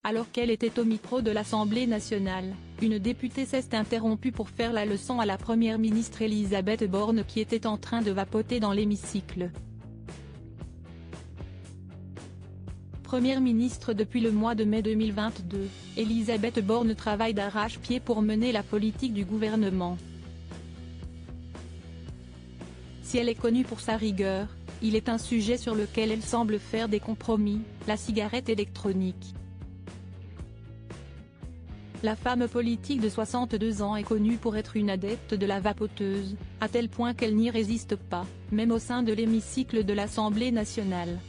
Alors qu'elle était au micro de l'Assemblée nationale, une députée s'est interrompue pour faire la leçon à la première ministre Elisabeth Borne qui était en train de vapoter dans l'hémicycle. Première ministre depuis le mois de mai 2022, Elisabeth Borne travaille d'arrache-pied pour mener la politique du gouvernement. Si elle est connue pour sa rigueur, il est un sujet sur lequel elle semble faire des compromis, la cigarette électronique. La femme politique de 62 ans est connue pour être une adepte de la vapoteuse, à tel point qu'elle n'y résiste pas, même au sein de l'hémicycle de l'Assemblée nationale.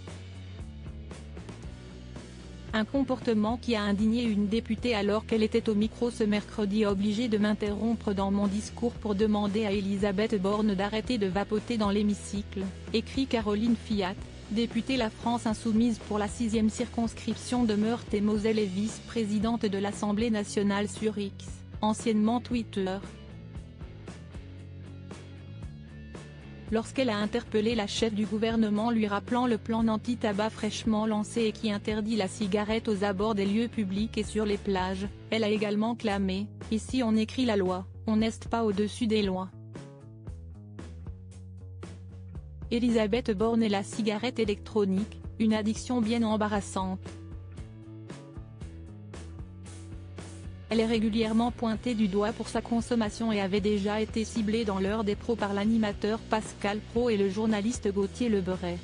Un comportement qui a indigné une députée alors qu'elle était au micro ce mercredi. Obligée de m'interrompre dans mon discours pour demander à Elisabeth Borne d'arrêter de vapoter dans l'hémicycle, écrit Caroline Fiat, députée La France Insoumise pour la 6e circonscription de Meurthe-et-Moselle et vice-présidente de l'Assemblée nationale sur X, anciennement Twitter. Lorsqu'elle a interpellé la chef du gouvernement lui rappelant le plan anti-tabac fraîchement lancé et qui interdit la cigarette aux abords des lieux publics et sur les plages, elle a également clamé « Ici on écrit la loi, on n'est pas au-dessus des lois ». Elisabeth Borne et la cigarette électronique, une addiction bien embarrassante. Elle est régulièrement pointée du doigt pour sa consommation et avait déjà été ciblée dans l'heure des pros par l'animateur Pascal Praud et le journaliste Gauthier Lebret.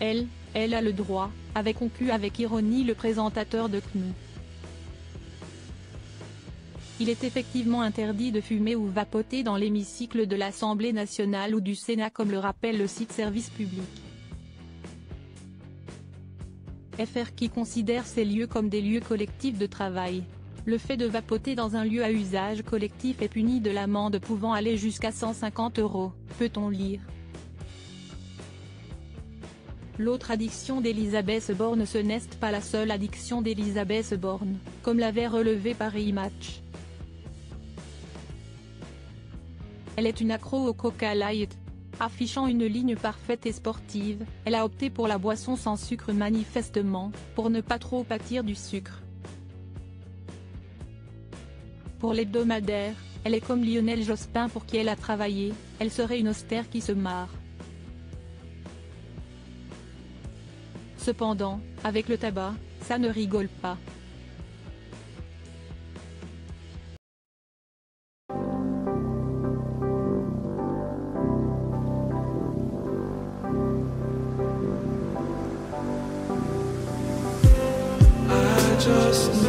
Elle a le droit, avait conclu avec ironie le présentateur de CNU. Il est effectivement interdit de fumer ou vapoter dans l'hémicycle de l'Assemblée nationale ou du Sénat comme le rappelle le site Service Public. FR qui considère ces lieux comme des lieux collectifs de travail. Le fait de vapoter dans un lieu à usage collectif est puni de l'amende pouvant aller jusqu'à 150 €, peut-on lire. L'autre addiction d'Elisabeth Borne. Ce n'est pas la seule addiction d'Elisabeth Borne, comme l'avait relevé Paris Match. Elle est une accro au Coca Light. Affichant une ligne parfaite et sportive, elle a opté pour la boisson sans sucre manifestement, pour ne pas trop pâtir du sucre. Pour l'hebdomadaire, elle est comme Lionel Jospin pour qui elle a travaillé, elle serait une austère qui se marre. Cependant, avec le tabac, ça ne rigole pas. Just